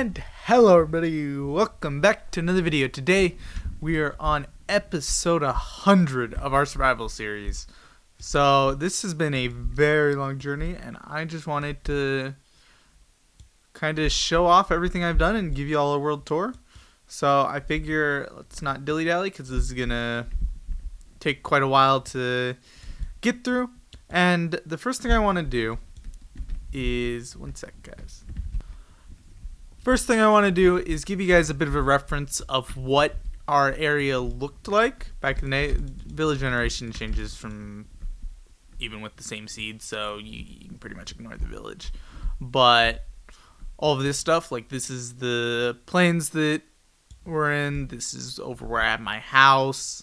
And hello everybody, welcome back to another video. Today we are on episode 100 of our survival series. So this has been a very long journey and I just wanted to kind of show off everything I've done and give you all a world tour. So I figure let's not dilly-dally because this is gonna take quite a while to get through. And the first thing I want to do is, one sec guys. First thing I want to do is give you guys a bit of a reference of what our area looked like back in the day. Village generation changes from even with the same seed, so you can pretty much ignore the village. But all of this stuff, like this is the plains that we're in, this is over where I have my house.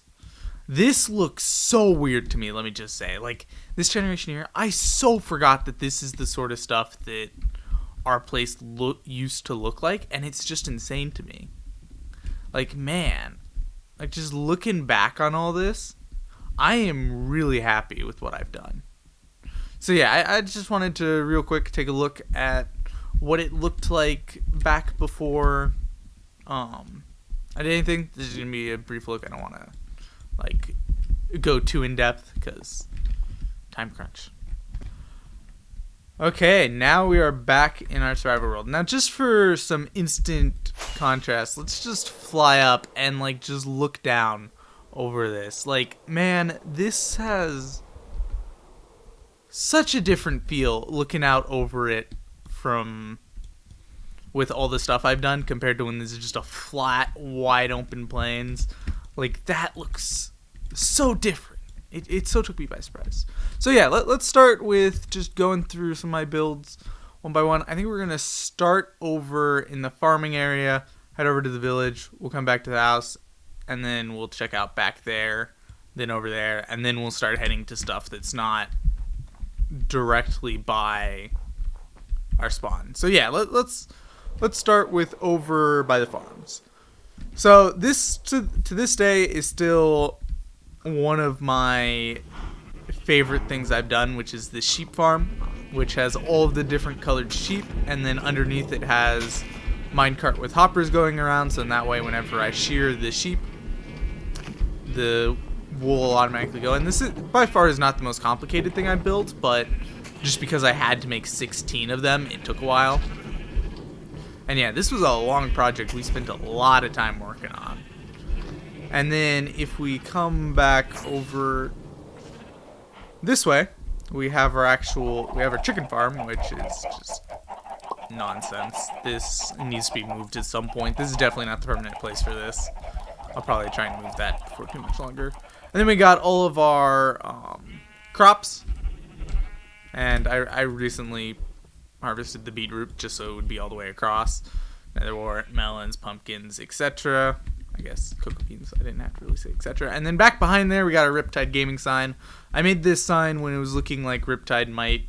This looks so weird to me, let me just say. Like, this generation here, I so forgot that this is the sort of stuff that our place used to look like, and it's just insane to me. Like, man, like just looking back on all this, I am really happy with what I've done. So yeah, I just wanted to real quick take a look at what it looked like back before I did anything. This is gonna be a brief look. I don't want to like go too in depth because time crunch. Okay, now we are back in our survival world. Now, just for some instant contrast, let's just fly up and, like, just look down over this. Like, man, this has such a different feel looking out over it from with all the stuff I've done compared to when this is just a flat, wide open plains. Like, that looks so different. It so took me by surprise. So yeah, let's start with just going through some of my builds one by one. I think we're going to start over in the farming area, head over to the village, we'll come back to the house, and then we'll check out back there, then over there, and then we'll start heading to stuff that's not directly by our spawn. So yeah, let's start with over by the farms. So this, to this day, is still one of my favorite things I've done, which is the sheep farm, which has all of the different colored sheep, and then underneath it has minecart with hoppers going around, so in that way whenever I shear the sheep, the wool will automatically go. And this is by far is not the most complicated thing I built, but just because I had to make 16 of them, it took a while. And yeah, this was a long project we spent a lot of time working on. And then if we come back over this way, we have our chicken farm, which is just nonsense. This needs to be moved at some point. This is definitely not the permanent place for this. I'll probably try and move that before too much longer. And then we got all of our crops. And I recently harvested the beetroot just so it would be all the way across. There were melons, pumpkins, etc. I guess cocoa beans, I didn't have to really say etc. And then back behind there we got a Riptide gaming sign. I made this sign when it was looking like Riptide might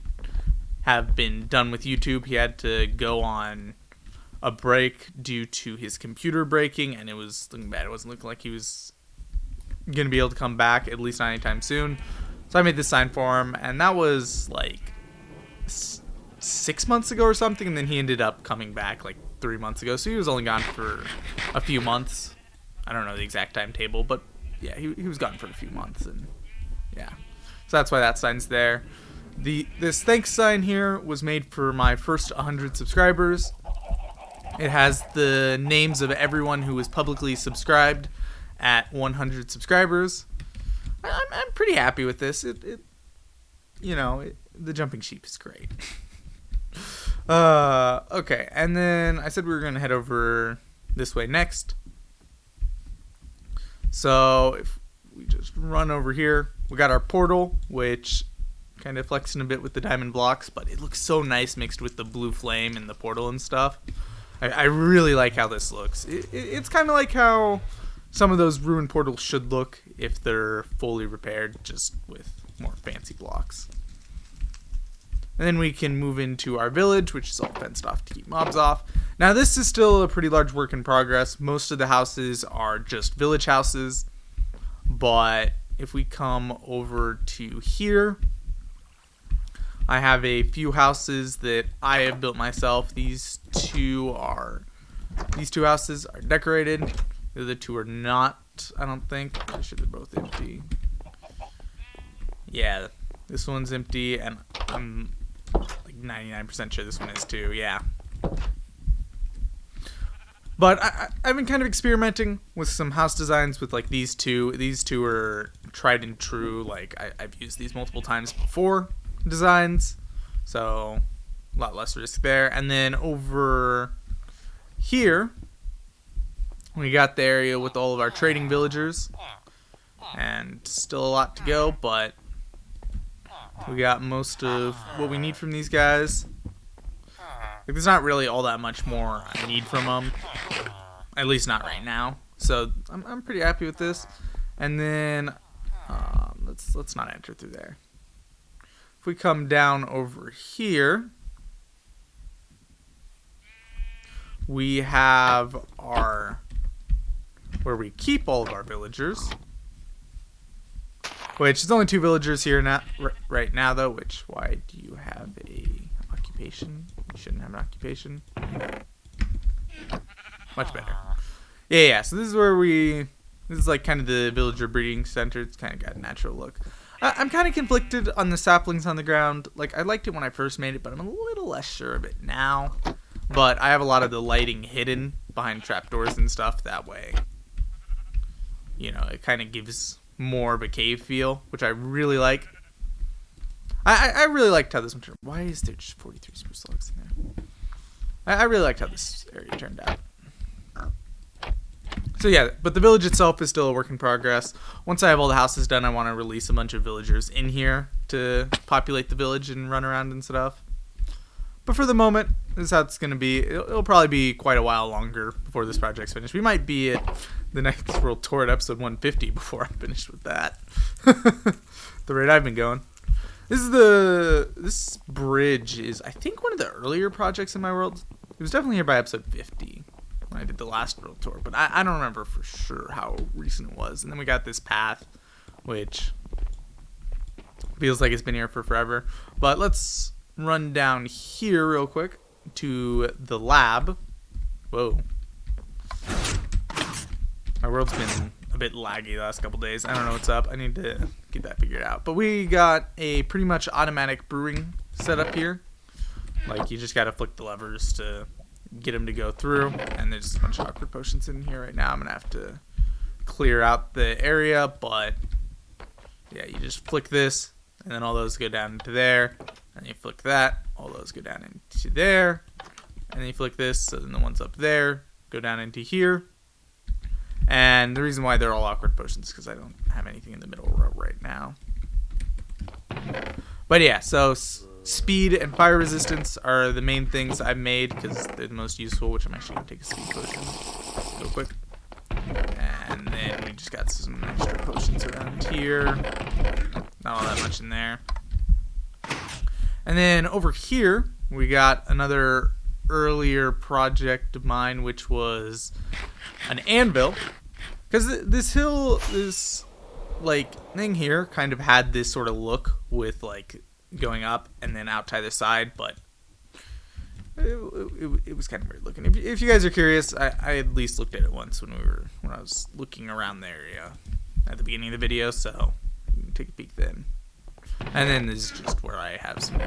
have been done with YouTube. He had to go on a break due to his computer breaking, and it was looking bad. It wasn't looking like he was going to be able to come back, at least not anytime soon. So I made this sign for him, and that was like 6 months ago or something, and then he ended up coming back like 3 months ago. So he was only gone for a few months. I don't know the exact timetable, but yeah, he was gone for a few months, and yeah. So that's why that sign's there. This thanks sign here was made for my first 100 subscribers. It has the names of everyone who was publicly subscribed at 100 subscribers. I'm pretty happy with this. The jumping sheep is great. Okay, and then I said we were going to head over this way next. So if we just run over here, we got our portal, which kind of flexing a bit with the diamond blocks, but it looks so nice mixed with the blue flame and the portal and stuff. I really like how this looks. It's kind of like how some of those ruined portals should look if they're fully repaired, just with more fancy blocks. And then we can move into our village, which is all fenced off to keep mobs off. Now, this is still a pretty large work in progress. Most of the houses are just village houses. But if we come over to here, I have a few houses that I have built myself. These two are These two houses are decorated. The other two are not, I don't think. I'm sure they're both empty. Yeah, this one's empty, and I'm like 99% sure this one is too. Yeah. But I've been kind of experimenting with some house designs with like these two. These two are tried and true. Like I've used these multiple times before designs, so a lot less risk there. And then over here, we got the area with all of our trading villagers, and still a lot to go, but we got most of what we need from these guys. Like, there's not really all that much more I need from them, at least not right now. So I'm pretty happy with this. And then let's not enter through there. If we come down over here, we have our where we keep all of our villagers. Which there's only 2 villagers here now, right now though. Which, why do you have a occupation? You shouldn't have an occupation. Much better. Yeah. So this is where this is like kind of the villager breeding center. It's kind of got a natural look. I'm kind of conflicted on the saplings on the ground. Like, I liked it when I first made it, but I'm a little less sure of it now. But I have a lot of the lighting hidden behind trapdoors and stuff. That way, you know, it kind of gives more of a cave feel, which I really like. I really liked how this one turned. Why is there just 43 spruce logs in there? I really liked how this area turned out. So yeah, but the village itself is still a work in progress. Once I have all the houses done, I want to release a bunch of villagers in here to populate the village and run around and stuff. But for the moment, this is how it's going to be. It'll probably be quite a while longer before this project's finished. We might be at the next World Tour at episode 150 before I'm finished with that. The rate I've been going. This bridge is, I think, one of the earlier projects in my world. It was definitely here by episode 50 when I did the last World Tour, but I don't remember for sure how recent it was. And then we got this path, which feels like it's been here for forever. But let's run down here real quick to the lab. Whoa. My world's been a bit laggy the last couple days. I don't know what's up. I need to get that figured out. But we got a pretty much automatic brewing setup here. Like, you just got to flick the levers to get them to go through. And there's a bunch of awkward potions in here right now. I'm going to have to clear out the area. But, yeah, you just flick this. And then all those go down into there. And you flick that. All those go down into there. And then you flick this. So then the ones up there go down into here. And the reason why they're all awkward potions is because I don't have anything in the middle row right now. But yeah, so speed and fire resistance are the main things I've made because they're the most useful, which I'm actually going to take a speed potion real quick. And then we just got some extra potions around here. Not all that much in there. And then over here, we got another earlier project of mine, which was an anvil. Because this hill, this like thing here kind of had this sort of look with like going up and then out to either side, but it was kind of weird looking. If you guys are curious, I at least looked at it once when I was looking around the area at the beginning of the video, so you can take a peek then. And then this is just where I have some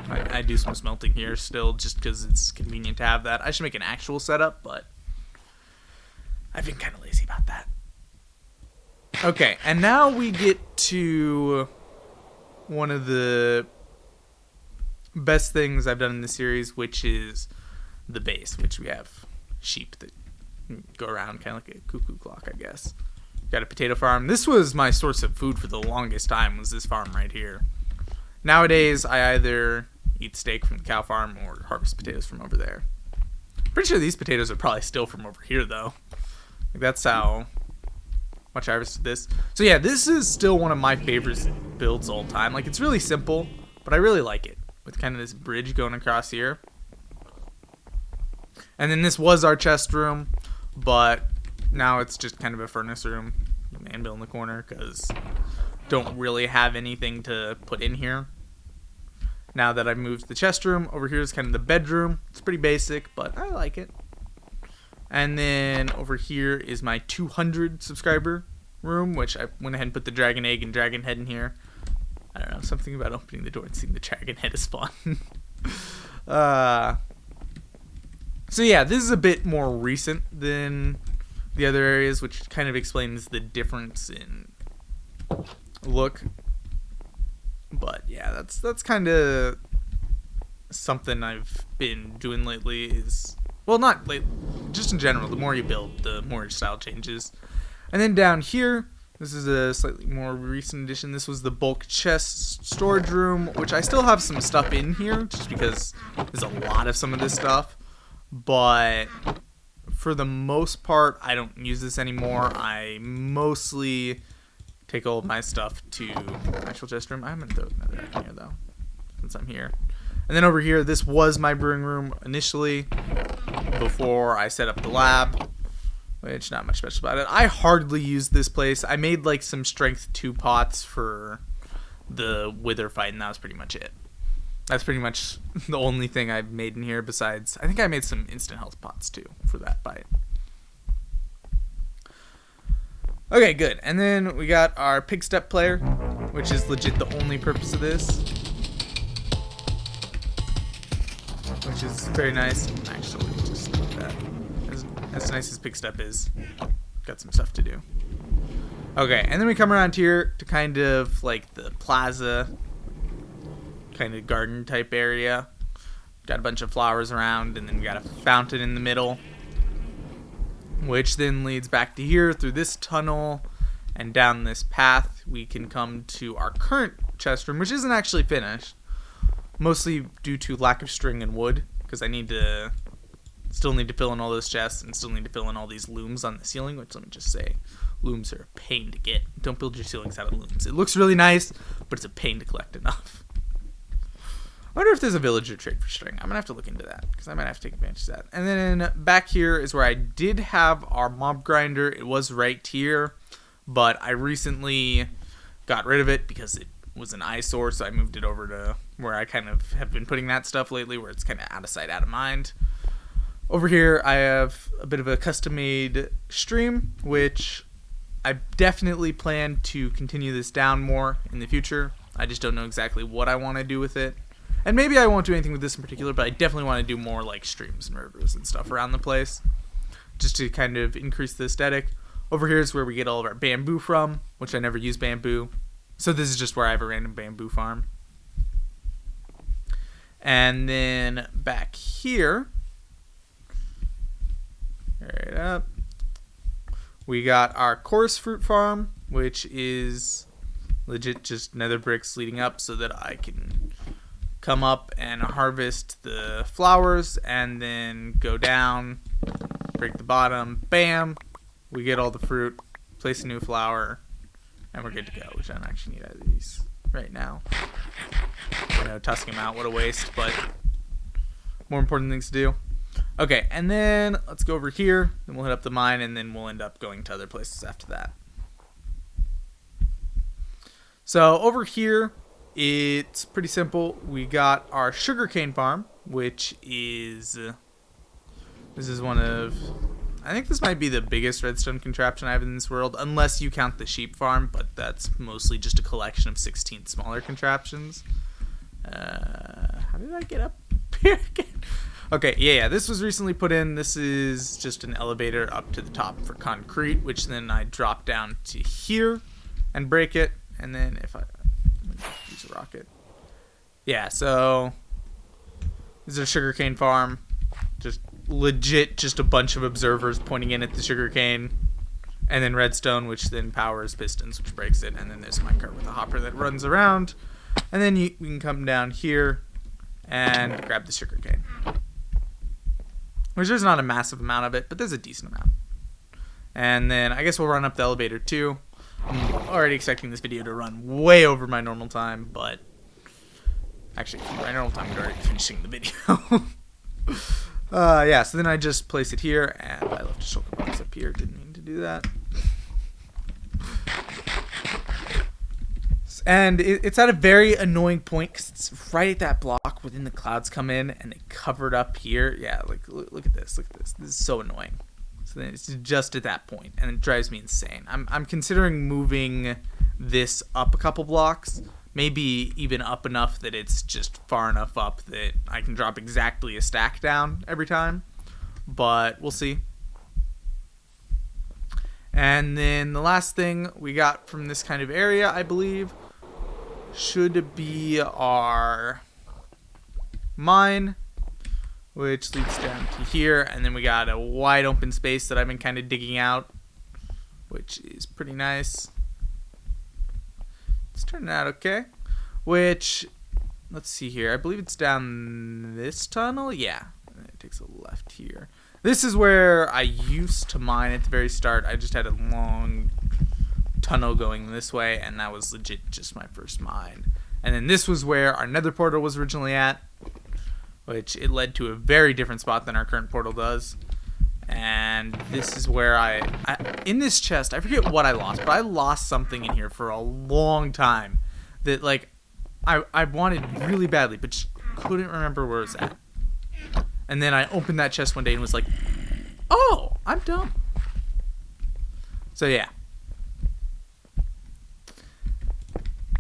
I do some smelting here still just because it's convenient to have that. I should make an actual setup, but I've been kind of lazy about that. Okay, and now we get to one of the best things I've done in the series, which is the base, which we have sheep that go around kind of like a cuckoo clock, I guess. Got a potato farm. This was my source of food for the longest time, was this farm right here. Nowadays, I either eat steak from the cow farm or harvest potatoes from over there. Pretty sure these potatoes are probably still from over here, though. Like, that's how much I harvested this. So yeah, this is still one of my favorite builds all time. Like, it's really simple, but I really like it. With kind of this bridge going across here. And then this was our chest room, but now it's just kind of a furnace room. Anvil in the corner, because don't really have anything to put in here. Now that I've moved the chest room, over here is kind of the bedroom. It's pretty basic, but I like it. And then over here is my 200 subscriber room, which I went ahead and put the dragon egg and dragon head in here. I don't know, something about opening the door and seeing the dragon head is fun. So yeah, this is a bit more recent than the other areas, which kind of explains the difference in look. But yeah, that's kind of something I've been doing lately. Is, well, not late, just in general. The more you build, the more your style changes. And then down here, this is a slightly more recent addition. This was the bulk chest storage room, which I still have some stuff in here, just because there's a lot of some of this stuff. But for the most part, I don't use this anymore. I mostly take all of my stuff to actual chest room. I'm going to throw another egg in here, though, since I'm here. And then over here, this was my brewing room initially, before I set up the lab, which not much special about it. I hardly use this place. I made like some strength 2 pots for the wither fight, and that was pretty much it. That's pretty much the only thing I've made in here, besides I think I made some instant health pots too for that fight. Okay, good. And then we got our pig step player, which is legit the only purpose of this, which is very nice. Actually, just like that. As nice as pig step is, got some stuff to do. Okay, and then we come around here to kind of like the plaza, kind of garden type area. Got a bunch of flowers around, and then we got a fountain in the middle, which then leads back to here through this tunnel and down this path. We can come to our current chest room, which isn't actually finished, mostly due to lack of string and wood, because I still need to fill in all those chests and still need to fill in all these looms on the ceiling, which, let me just say, looms are a pain to get. Don't build your ceilings out of looms. It looks really nice, but it's a pain to collect enough. I wonder if there's a villager trade for string. I'm going to have to look into that, because I might have to take advantage of that. And then back here is where I did have our mob grinder. It was right here, but I recently got rid of it because it was an eyesore, so I moved it over to where I kind of have been putting that stuff lately, where it's kind of out of sight, out of mind. Over here, I have a bit of a custom-made stream, which I definitely plan to continue this down more in the future. I just don't know exactly what I want to do with it. And maybe I won't do anything with this in particular, but I definitely want to do more like streams and reviews and stuff around the place, just to kind of increase the aesthetic. Over here is where we get all of our bamboo from, which I never use bamboo. So this is just where I have a random bamboo farm. And then back here, right up, we got our chorus fruit farm, which is legit just nether bricks leading up so that I can come up and harvest the flowers and then go down, break the bottom, bam, we get all the fruit, place a new flower, and we're good to go, which I don't actually need either of these right now. You know, tossing them out, what a waste, but more important things to do. Okay, and then let's go over here, then we'll hit up the mine, and then we'll end up going to other places after that. So over here, it's pretty simple. We got our sugarcane farm, which is, this is one of, I think this might be the biggest redstone contraption I have in this world, unless you count the sheep farm, but that's mostly just a collection of 16 smaller contraptions. How did I get up here again? Okay, yeah, this was recently put in. This is just an elevator up to the top for concrete, which then I drop down to here and break it, and then if I use a rocket. Yeah, so this is a sugarcane farm. Just legit just a bunch of observers pointing in at the sugarcane, and then redstone, which then powers pistons, which breaks it, and then there's a minecart with a hopper that runs around, and then we can come down here and grab the sugarcane, which there's not a massive amount of it, but there's a decent amount. And then I guess we'll run up the elevator too. I'm already expecting this video to run way over my normal time, but actually my normal time is already finishing the video. Yeah, so then I just place it here, and I left a shulker box up here. Didn't mean to do that. And it's at a very annoying point because it's right at that block within the clouds come in and they cover it up here. Yeah, like look at this. Look at this. This is so annoying. So then it's just at that point, and it drives me insane. I'm considering moving this up a couple blocks, maybe even up enough that it's just far enough up that I can drop exactly a stack down every time, but we'll see. And then the last thing we got from this kind of area, I believe, should be our mine, which leads down to here, and then we got a wide open space that I've been kind of digging out, which is pretty nice. It's turning out okay. Which, let's see here, I believe it's down this tunnel. Yeah, it takes a left here. This is where I used to mine at the very start. I just had a long tunnel going this way, and that was legit just my first mine. And then this was where our nether portal was originally at, which it led to a very different spot than our current portal does. And this is where I in this chest, I forget what I lost, but I lost something in here for a long time that, like, I wanted really badly, but just couldn't remember where it was at. And then I opened that chest one day and was like, oh, I'm dumb. So yeah.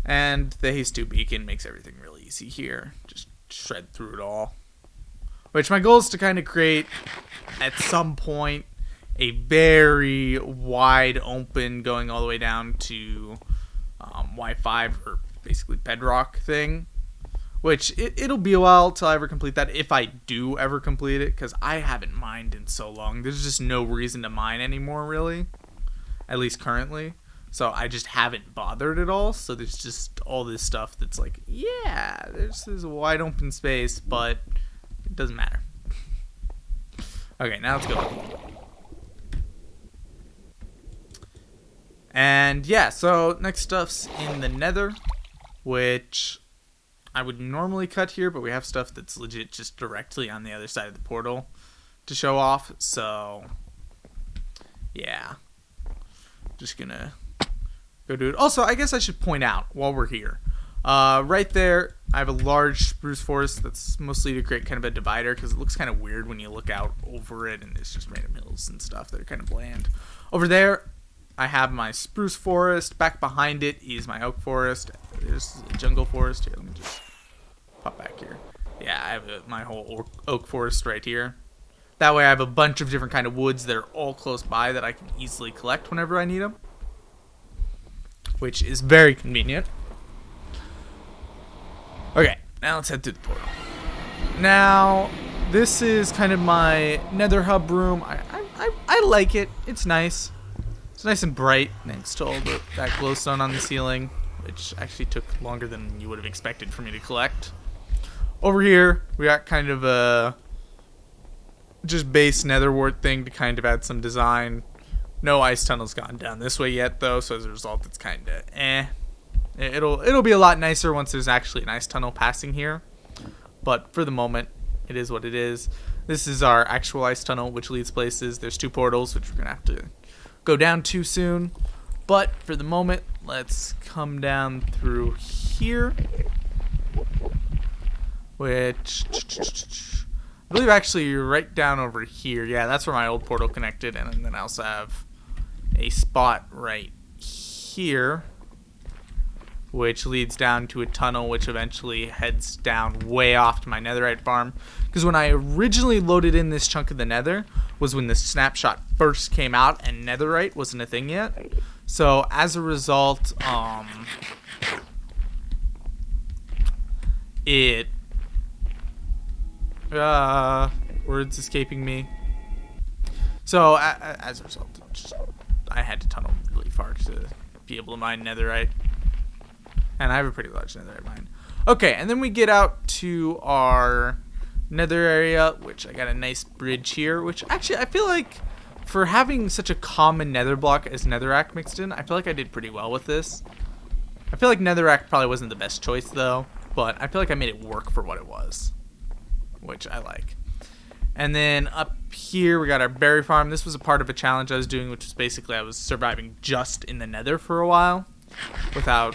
And the Haste 2 beacon makes everything really easy here. Just shred through it all. Which my goal is to kind of create, at some point, a very wide open going all the way down to Y5, or basically bedrock thing. Which, it'll be a while till I ever complete that, if I do ever complete it, because I haven't mined in so long. There's just no reason to mine anymore, really. At least currently. So I just haven't bothered at all. So there's just all this stuff that's like, yeah, there's a wide open space, but it doesn't matter. Okay, now let's go. And yeah, so next stuff's in the nether, which I would normally cut here, but we have stuff that's legit just directly on the other side of the portal to show off. So yeah, just gonna go do it. Also, I guess I should point out while we're here, right there, I have a large spruce forest that's mostly to create kind of a divider, because it looks kind of weird when you look out over it and there's just random hills and stuff that are kind of bland. Over there, I have my spruce forest. Back behind it is my oak forest. There's a jungle forest. Here, let me just pop back here. Yeah, I have my whole oak forest right here. That way I have a bunch of different kind of woods that are all close by that I can easily collect whenever I need them, which is very convenient. Okay, now let's head to the portal. Now, this is kind of my nether hub room. I like it. It's nice. It's nice and bright, thanks to all that glowstone on the ceiling, which actually took longer than you would have expected for me to collect. Over here, we got kind of a just base nether wart thing to kind of add some design. No ice tunnel's gone down this way yet, though, so as a result, it's kind of It'll be a lot nicer once there's actually an ice tunnel passing here. But for the moment, it is what it is. This is our actual ice tunnel, which leads places. There's 2 portals, which we're going to have to go down to soon. But for the moment, let's come down through here. Which, I believe actually right down over here. Yeah, that's where my old portal connected. And then I also have a spot right here, which leads down to a tunnel, which eventually heads down way off to my netherite farm. Because when I originally loaded in this chunk of the nether was when the snapshot first came out and netherite wasn't a thing yet. So as a result, words escaping me. So as a result, I had to tunnel really far to be able to mine netherite. And I have a pretty large netherite mine. Okay, and then we get out to our nether area, which I got a nice bridge here, which actually I feel like for having such a common nether block as netherrack mixed in, I feel like I did pretty well with this. I feel like netherrack probably wasn't the best choice though, but I feel like I made it work for what it was, which I like. And then up here we got our berry farm. This was a part of a challenge I was doing, which was basically I was surviving just in the nether for a while without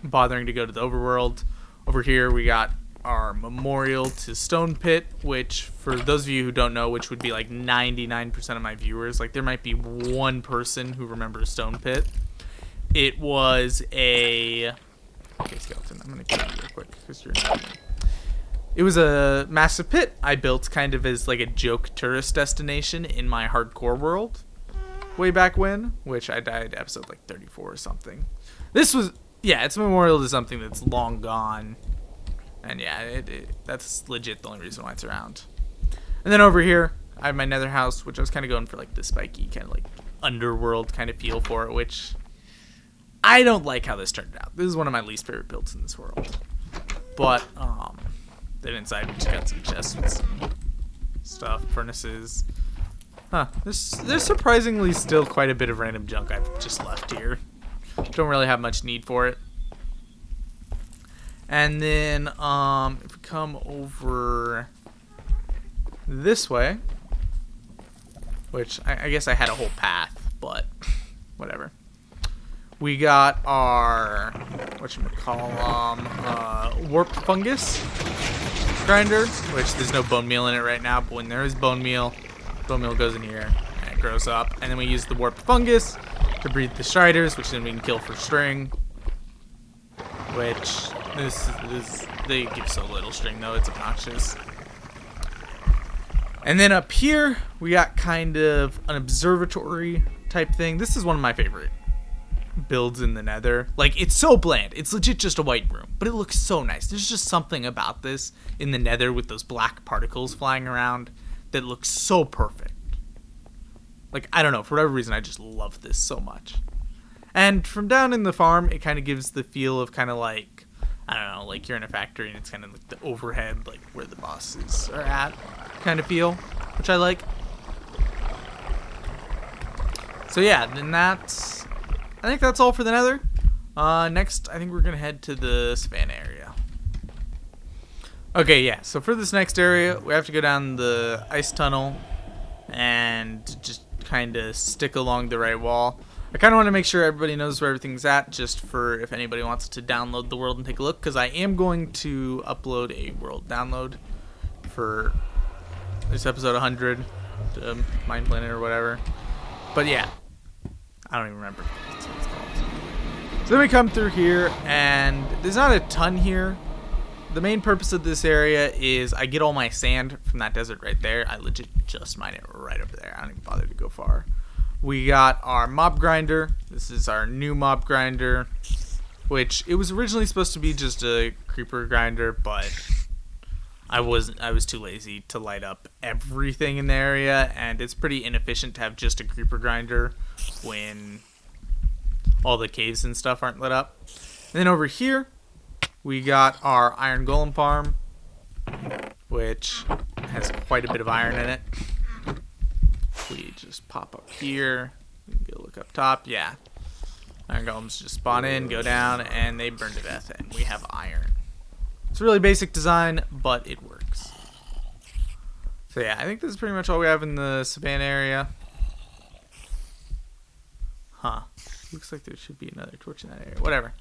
bothering to go to the overworld. Over here we got our memorial to Stone Pit, which, for those of you who don't know, which would be like 99% of my viewers, like there might be one person who remembers Stone Pit. It was a... Okay, Skeleton, I'm going to kill you real quick because you're not here. It was a massive pit I built kind of as like a joke tourist destination in my hardcore world way back when, which I died episode like 34 or something. This was, yeah, it's a memorial to something that's long gone. And yeah, that's legit the only reason why it's around. And then over here, I have my nether house, which I was kind of going for like the spiky kind of like underworld kind of feel for it, which I don't like how this turned out. This is one of my least favorite builds in this world. But, then inside we just got some chests with some stuff, furnaces. Huh, there's surprisingly still quite a bit of random junk I've just left here. Don't really have much need for it. And then, if we come over this way, which I guess I had a whole path, but whatever. We got our, whatchamacallem, warp fungus grinder, which there's no bone meal in it right now, but when there is bone meal goes in here and it grows up. And then we use the warped fungus to breed the striders, which then we can kill for string. Which they give so little string though, it's obnoxious. And then up here we got kind of an observatory type thing. This is one of my favorite builds in the nether. Like, it's so bland, it's legit just a white room, but it looks so nice. There's just something about this in the nether with those black particles flying around that looks so perfect. Like, I don't know, for whatever reason I just love this so much. And from down in the farm, it kind of gives the feel of kind of like, I don't know, like you're in a factory and it's kind of like the overhead, like where the bosses are at kind of feel, which I like. So yeah, then I think that's all for the nether. Next, I think we're going to head to the savannah area. Okay, yeah, so for this next area, we have to go down the ice tunnel and just kind of stick along the right wall. I kind of want to make sure everybody knows where everything's at, just for if anybody wants to download the world and take a look, because I am going to upload a world download for this episode 100 to Mind Planet or whatever. But yeah, I don't even remember what it's called. So then we come through here, and there's not a ton here. The main purpose of this area is I get all my sand from that desert right there. I legit just mine it right over there. I don't even bother to go far. We got our mob grinder. This is our new mob grinder, which it was originally supposed to be just a creeper grinder, but I was too lazy to light up everything in the area, and it's pretty inefficient to have just a creeper grinder when all the caves and stuff aren't lit up. And then over here, we got our iron golem farm, which has quite a bit of iron in it. We just pop up here, we can go look up top, yeah. Iron golems just spawn in, go down, and they burn to death, and we have iron. It's a really basic design, but it works. So yeah, I think this is pretty much all we have in the savannah area. Huh. Looks like there should be another torch in that area. Whatever.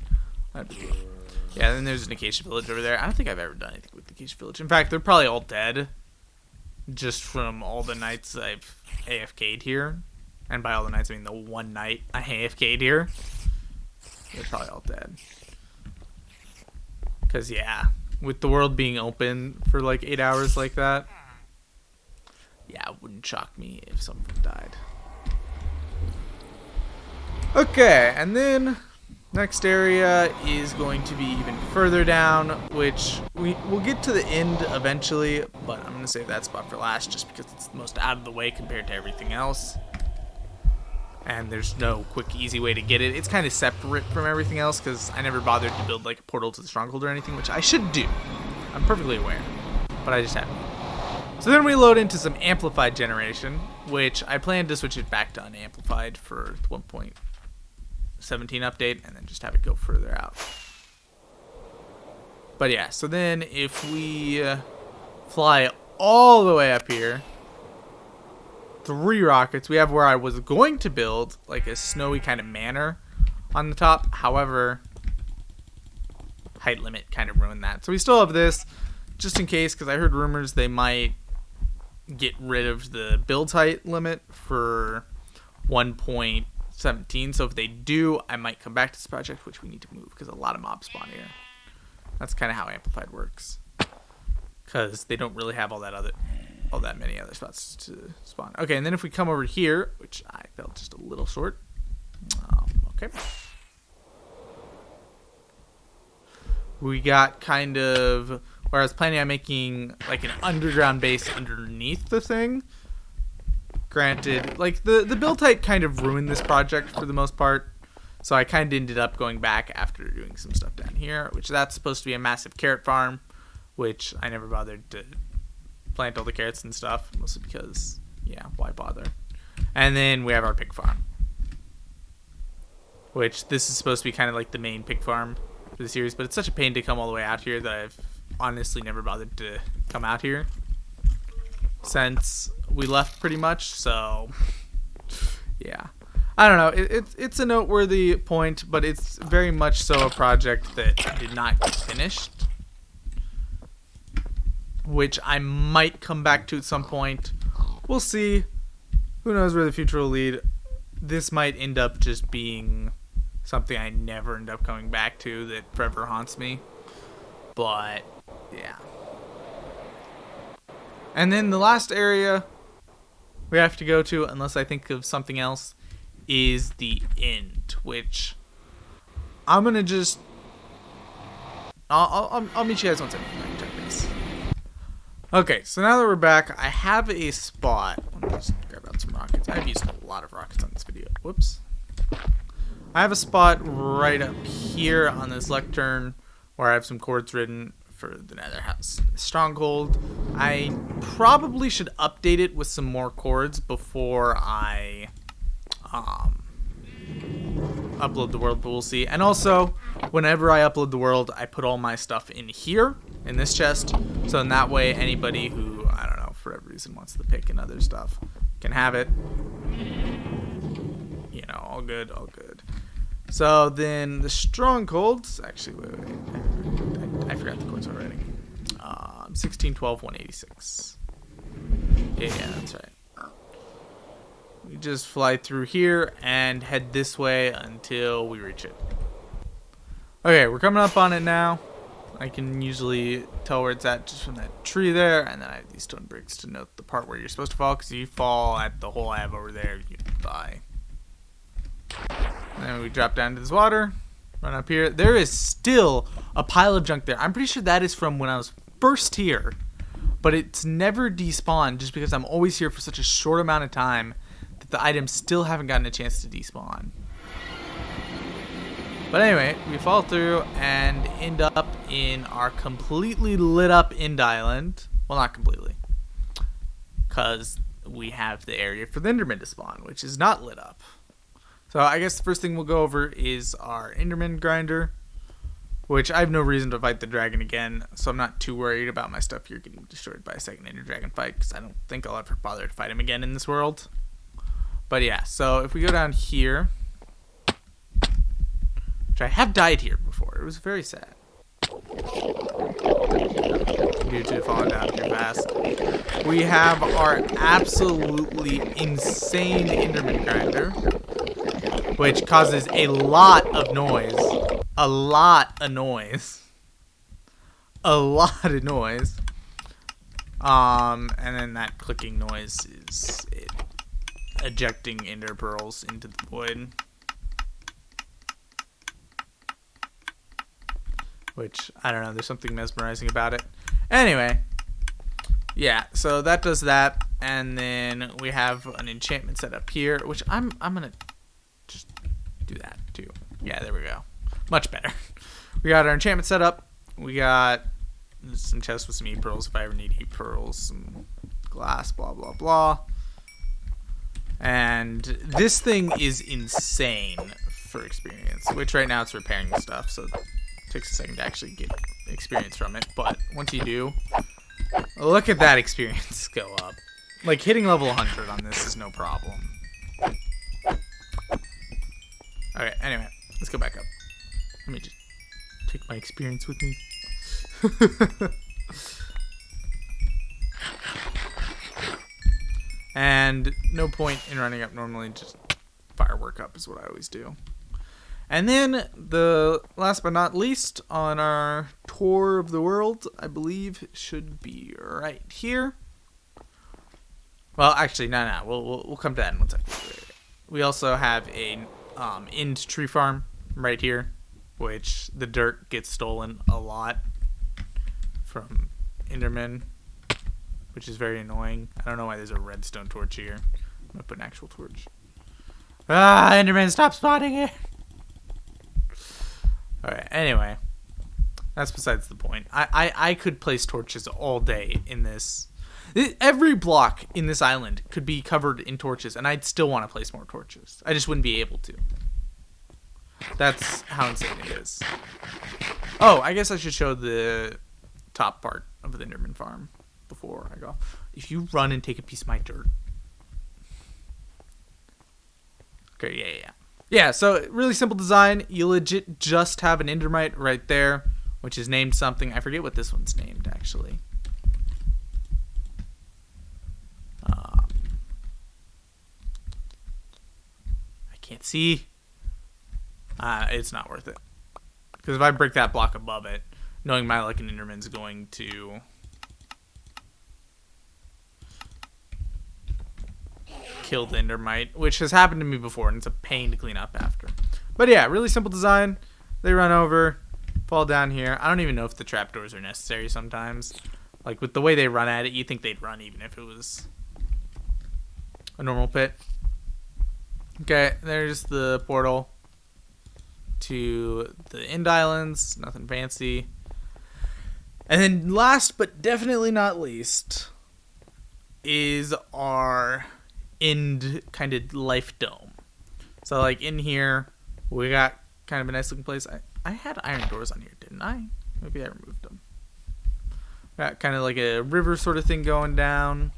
Yeah, then there's an acacia village over there. I don't think I've ever done anything with the acacia village. In fact, they're probably all dead. Just from all the nights I've AFK'd here. And by all the nights, I mean the one night I AFK'd here. They're probably all dead. Because, yeah, with the world being open for like 8 hours like that, yeah, it wouldn't shock me if some of them died. Okay, and then next area is going to be even further down, which we'll get to the end eventually, but I'm going to save that spot for last just because it's the most out of the way compared to everything else. And there's no quick, easy way to get it. It's kind of separate from everything else because I never bothered to build like a portal to the stronghold or anything, which I should do. I'm perfectly aware, but I just haven't. So then we load into some amplified generation, which I plan to switch it back to unamplified for the 1.17 update and then just have it go further out. But yeah, so then if we fly all the way up here, 3 rockets, we have where I was going to build like a snowy kind of manor on the top. However, height limit kind of ruined that. So we still have this. just in case, because I heard rumors they might get rid of the build height limit for 1.17. So if they do, I might come back to this project, which we need to move because a lot of mobs spawn here. That's kind of how Amplified works, because they don't really have all that many other spots to spawn. Okay, and then if we come over here, which I fell just a little short. Okay. We got kind of where I was planning on making like an underground base underneath the thing. Granted, like the build height kind of ruined this project for the most part. So I kind of ended up going back after doing some stuff down here, which that's supposed to be a massive carrot farm, which I never bothered to plant all the carrots and stuff, mostly because, yeah, why bother? And then we have our pig farm, which this is supposed to be kind of like the main pig farm for the series, but it's such a pain to come all the way out here that I've honestly never bothered to come out here since we left pretty much. So yeah, I don't know, it's a noteworthy point, but it's very much so a project that did not get finished, which I might come back to at some point. We'll see. Who knows where the future will lead. This might end up just being something I never end up coming back to that forever haunts me. But, yeah. And then the last area we have to go to, unless I think of something else, is the end, which I'm going to just... I'll meet you guys once I check this. Okay, so now that we're back, I have a spot. Let me just grab out some rockets. I've used a lot of rockets on this video. Whoops. I have a spot right up here on this lectern where I have some cords written for the Nether House Stronghold. I probably should update it with some more cords before I upload the world, but we'll see. And also, whenever I upload the world, I put all my stuff in here, in this chest, so in that way, anybody who, I don't know, for whatever reason wants the pick and other stuff can have it. You know, all good, all good. So then the strongholds, actually, wait. I forgot the codes already. 16, 12, 186. Yeah, that's right. We just fly through here and head this way until we reach it. Okay, we're coming up on it now. I can usually tell where it's at just from that tree there, and then I have these stone bricks to note the part where you're supposed to fall, because if you fall at the hole I have over there, you die. And then we drop down to this water, run up here. There is still a pile of junk there. I'm pretty sure that is from when I was first here, but it's never despawned just because I'm always here for such a short amount of time that the items still haven't gotten a chance to despawn. But anyway, we fall through and end up in our completely lit up end island. Well, not completely, because we have the area for the Enderman to spawn, which is not lit up. So I guess the first thing we'll go over is our Enderman grinder, which I have no reason to fight the dragon again, so I'm not too worried about my stuff here getting destroyed by a second Ender Dragon fight, because I don't think I'll ever bother to fight him again in this world. But yeah, so if we go down here, which I have died here before, it was very sad due to falling down too fast. We have our absolutely insane Enderman grinder, which causes a lot of noise. A lot of noise. A lot of noise. And then that clicking noise is it ejecting ender pearls into the void. Which, I don't know, there's something mesmerizing about it. Anyway, yeah, so that does that. And then we have an enchantment set up here, which I'm gonna just do that too. Yeah, there we go. Much better. We got our enchantment set up. We got some chests with some E pearls if I ever need E pearls, some glass, blah blah blah. And this thing is insane for experience, which right now it's repairing stuff, so it takes a second to actually get experience from it. But once you do, look at that experience go up. Like, hitting level 100 on this is no problem. Okay, anyway, let's go back up. Let me just take my experience with me. And no point in running up normally, just firework up is what I always do. And then the last but not least on our tour of the world, I believe should be right here. Well, actually, no. We'll come to that in 1 second. We also have a end tree farm right here, which the dirt gets stolen a lot from Endermen, which is very annoying. I don't know why there's a redstone torch here. I'm gonna put an actual torch. Enderman, stop spawning it. Alright, anyway. That's besides the point. I could place torches all day in this. Every block in this island could be covered in torches, and I'd still want to place more torches. I just wouldn't be able to. That's how insane it is. Oh, I guess I should show the top part of the Enderman farm before I go. If you run and take a piece of my dirt. Okay, yeah. Yeah, so really simple design. You legit just have an Endermite right there, which is named something. I forget what this one's named, actually. I can't see. It's not worth it. Because if I break that block above it, knowing my luck in Enderman's going to kill the Endermite, which has happened to me before, and it's a pain to clean up after. But yeah, really simple design. They run over, fall down here. I don't even know if the trapdoors are necessary sometimes. Like, with the way they run at it, you'd think they'd run even if it was a normal pit. Okay, there's the portal to the end islands. Nothing fancy. And then last but definitely not least is our end kind of life dome. So like in here we got kind of a nice looking place. I had iron doors on here, didn't I? Maybe I removed them. Got kind of like a river sort of thing going down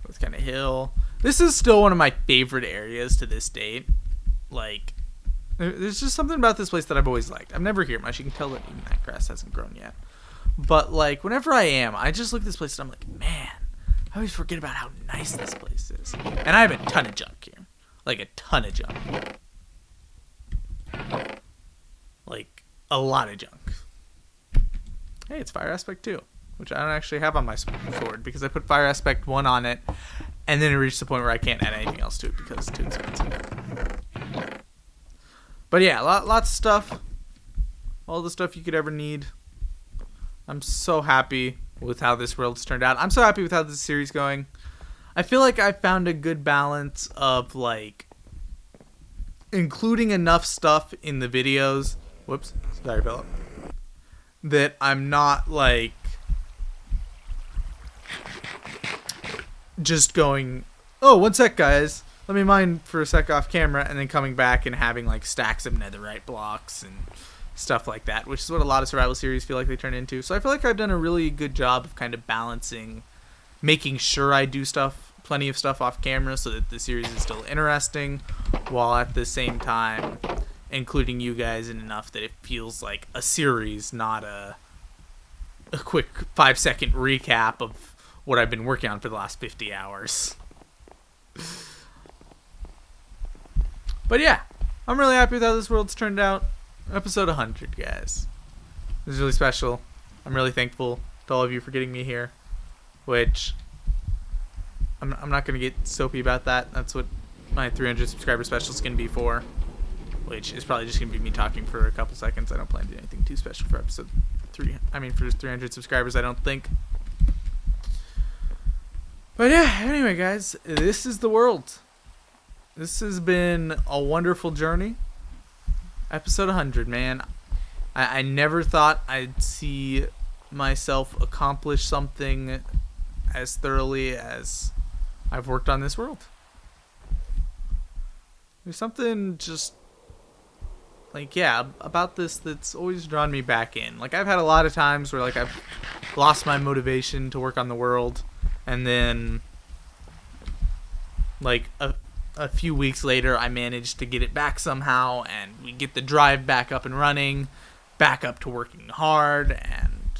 with kind of hill. This is still one of my favorite areas to this date. Like, there's just something about this place that I've always liked. I'm never here much. You can tell that even that grass hasn't grown yet. But like whenever I am, I just look at this place and I'm like, man, I always forget about how nice this place is. And I have a ton of junk here. Like a ton of junk. Like a lot of junk. Hey, it's fire aspect 2, which I don't actually have on my sword because I put fire aspect 1 on it, and then it reached the point where I can't add anything else to it because it's too expensive. But yeah, lots of stuff. All the stuff you could ever need. I'm so happy with how this world's turned out. I'm so happy with how this series is going. I feel like I found a good balance of like including enough stuff in the videos. Whoops, sorry, Philip. That I'm not like just going, oh, 1 sec, guys. Let me mine for a sec off camera, and then coming back and having like stacks of netherite blocks and stuff like that, which is what a lot of survival series feel like they turn into. So I feel like I've done a really good job of kind of balancing, making sure I do plenty of stuff off camera so that the series is still interesting, while at the same time including you guys in enough that it feels like a series, not a quick 5-second recap of what I've been working on for the last 50 hours. But yeah, I'm really happy with how this world's turned out. Episode 100, guys. This is really special. I'm really thankful to all of you for getting me here, which I'm not going to get soapy about that. That's what my 300 subscriber special is going to be for, which is probably just going to be me talking for a couple seconds. I don't plan to do anything too special for episode 3. I mean, for 300 subscribers, I don't think. But yeah, anyway, guys, this is the world. This has been a wonderful journey. Episode 100, man. I never thought I'd see myself accomplish something as thoroughly as I've worked on this world. There's something just, like, yeah, about this that's always drawn me back in. Like, I've had a lot of times where, like, I've lost my motivation to work on the world, and then, like, a few weeks later, I managed to get it back somehow, and we get the drive back up and running, back up to working hard, and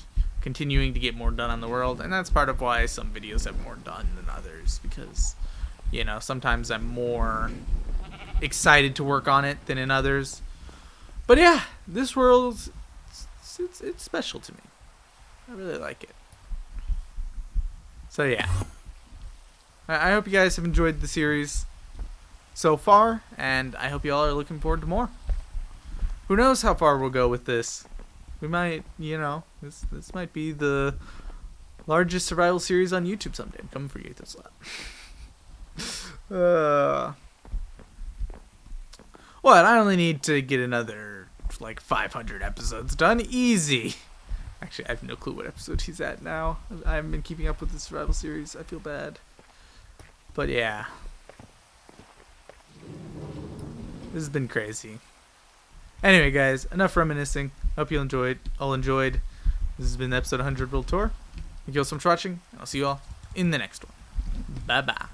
continuing to get more done on the world, and that's part of why some videos have more done than others, because, you know, sometimes I'm more excited to work on it than in others. But yeah, this world, it's special to me. I really like it. So yeah, I hope you guys have enjoyed the series so far, and I hope you all are looking forward to more. Who knows how far we'll go with this? We might, you know, this might be the largest survival series on YouTube someday. I'm coming for you, this lot. What? I only need to get another like 500 episodes done, easy. Actually, I have no clue what episode he's at now. I haven't been keeping up with the survival series. I feel bad. But yeah. This has been crazy. Anyway, guys, enough reminiscing. Hope you all enjoyed. This has been episode 100 World Tour. Thank you all so much for watching. I'll see you all in the next one. Bye-bye.